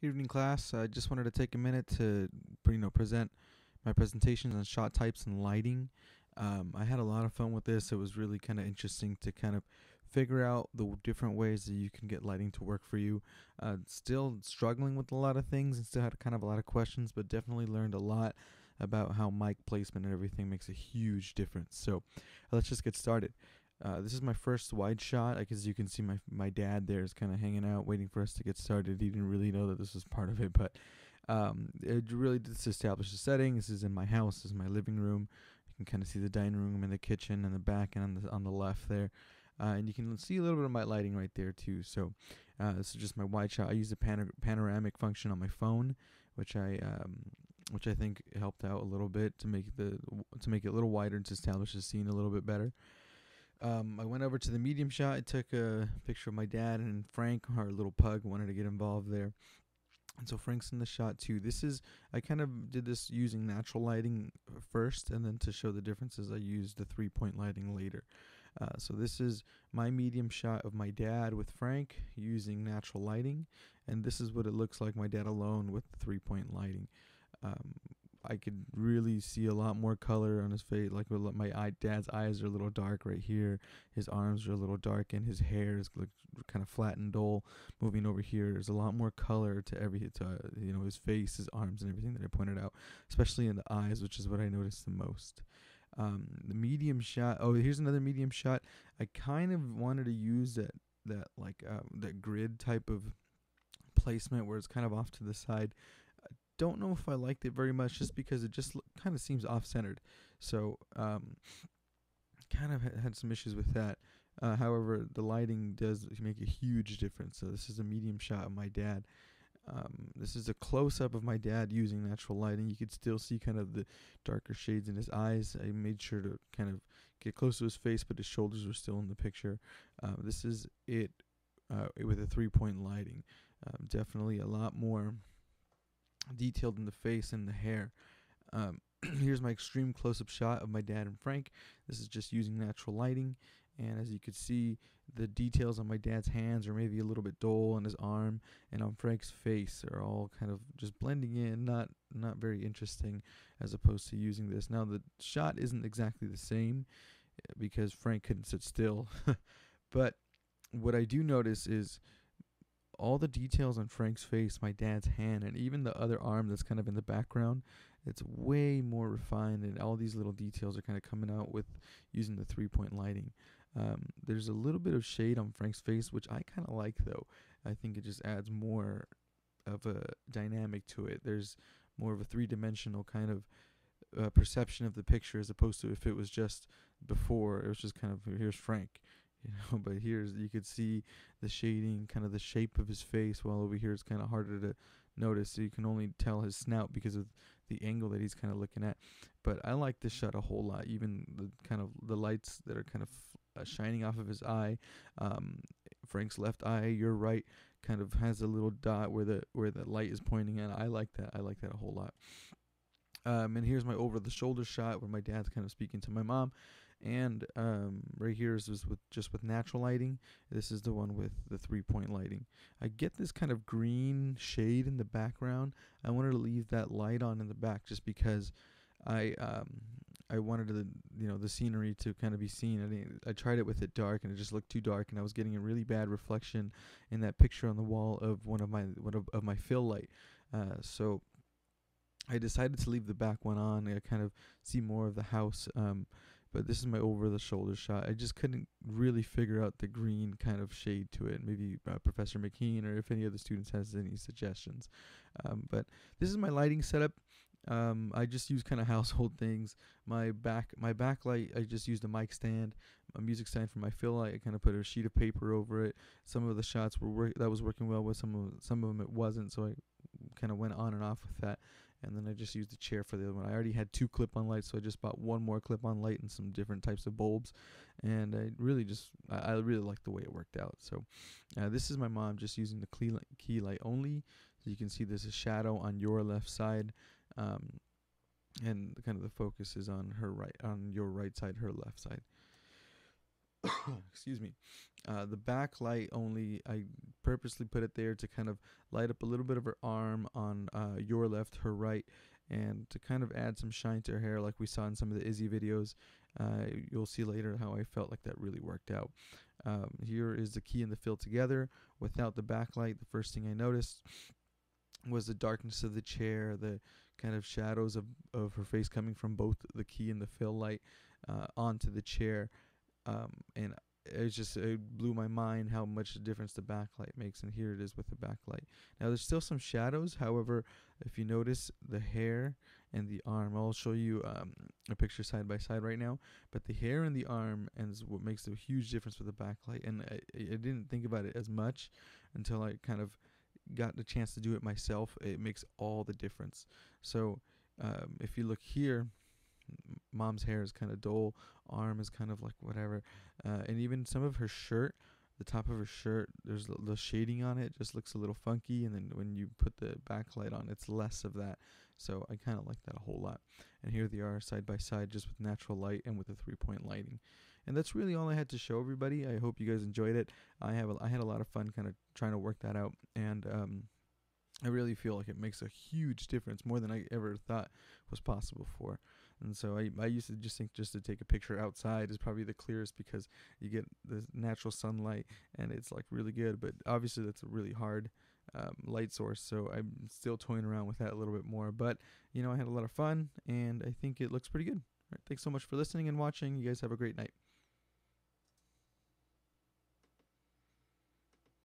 Good evening, class. I just wanted to take a minute to, present my presentations on shot types and lighting. I had a lot of fun with this. It was really kind of interesting to kind of figure out the different ways that you can get lighting to work for you. Still struggling with a lot of things and still had kind of a lot of questions, but definitely learned a lot about how mic placement and everything makes a huge difference. So let's just get started. This is my first wide shot. As you can see, my dad there is kind of hanging out, waiting for us to get started. He didn't really know that this was part of it, but it really just established the setting. This is in my house. This is my living room. You can kind of see the dining room and the kitchen and the back and on the left there. And you can see a little bit of my lighting right there too. So this is just my wide shot. I use the panoramic function on my phone, which I think helped out a little bit to make it a little wider and to establish the scene a little bit better. I went over to the medium shot. I took a picture of my dad and Frank, our little pug, wanted to get involved there. And so Frank's in the shot too. I kind of did this using natural lighting first, and then to show the differences, I used the 3-point lighting later. So this is my medium shot of my dad with Frank using natural lighting, and this is what it looks like, my dad alone with the 3-point lighting. I could really see a lot more color on his face. Like my dad's eyes are a little dark right here. His arms are a little dark, and his hair is kind of flat and dull. Moving over here, there's a lot more color to his face, his arms, and everything that I pointed out, especially in the eyes, which is what I noticed the most. The medium shot. Oh, here's another medium shot. I kind of wanted to use that grid type of placement where it's kind of off to the side. Don't know if I liked it very much, just because it just kind of seems off-centered. So kind of had some issues with that. However, the lighting does make a huge difference. So this is a medium shot of my dad. This is a close-up of my dad using natural lighting. You could still see kind of the darker shades in his eyes. I made sure to kind of get close to his face, but his shoulders were still in the picture. This is it with a 3-point lighting. Definitely a lot more detailed in the face and the hair. Here's my extreme close-up shot of my dad and Frank. This is just using natural lighting, and as you could see, the details on my dad's hands are maybe a little bit dull, on his arm and on Frank's face are all kind of just blending in, not very interesting, as opposed to using this. Now the shot isn't exactly the same because Frank couldn't sit still, but what I do notice is all the details on Frank's face, my dad's hand, and even the other arm that's kind of in the background, it's way more refined, and all these little details are kind of coming out with using the 3-point lighting. There's a little bit of shade on Frank's face, which I kind of like, though. I think it just adds more of a dynamic to it. There's more of a three-dimensional kind of perception of the picture, as opposed to if it was just before, it was just kind of, here's Frank. But you could see the shading, kind of the shape of his face, while over here it's kind of harder to notice, so you can only tell his snout because of the angle that he's kind of looking at. But I like this shot a whole lot, even the lights that are kind of shining off of his eye. Frank's left eye, your right, kind of has a little dot where the light is pointing at. I like that a whole lot. And here's my over the shoulder shot where my dad's kind of speaking to my mom. And right here is with natural lighting. This is the one with the 3-point lighting. I get this kind of green shade in the background. I wanted to leave that light on in the back just because I wanted the scenery to kind of be seen. I tried it with it dark, and it just looked too dark, and I was getting a really bad reflection in that picture on the wall of one of my fill light. So I decided to leave the back one on. I kind of see more of the house. But this is my over-the-shoulder shot. I just couldn't really figure out the green kind of shade to it. Maybe Professor McKean, or if any of the students has any suggestions. But this is my lighting setup. I just use kind of household things. My backlight, I just used a mic stand, a music stand for my fill light. I kind of put a sheet of paper over it. Some of the shots that was working well with. Some of them it wasn't. So I kind of went on and off with that. And then I just used a chair for the other one. I already had 2 clip-on lights, so I just bought one more clip-on light and some different types of bulbs. And I really liked the way it worked out. So this is my mom just using the key light only. So you can see there's a shadow on your left side. And kind of the focus is on your right side, her left side. excuse me. The backlight only, I purposely put it there to kind of light up a little bit of her arm on your left, her right, and to kind of add some shine to her hair, like we saw in some of the Izzy videos. You'll see later how I felt like that really worked out. Here is the key and the fill together without the backlight. The first thing I noticed was the darkness of the chair, the kind of shadows of her face coming from both the key and the fill light onto the chair. And it blew my mind how much difference the backlight makes, and here it is with the backlight. Now there's still some shadows, however, if you notice the hair and the arm, I'll show you a picture side by side right now, but the hair and the arm is what makes a huge difference with the backlight, and I didn't think about it as much until I kind of got the chance to do it myself. It makes all the difference. So if you look here, mom's hair is kind of dull, arm is kind of like whatever, and even some of her shirt, the top of her shirt, there's the shading on it just looks a little funky, and then when you put the backlight on, it's less of that. So I kind of like that a whole lot. And here they are side by side, just with natural light and with the 3-point lighting. And that's really all I had to show everybody. I hope you guys enjoyed it. I had a lot of fun kind of trying to work that out, and I really feel like it makes a huge difference, more than I ever thought was possible for. And so I used to just think just to take a picture outside is probably the clearest, because you get the natural sunlight and it's like really good. But obviously that's a really hard light source, so I'm still toying around with that a little bit more. But I had a lot of fun, and I think it looks pretty good. All right, thanks so much for listening and watching. You guys have a great night.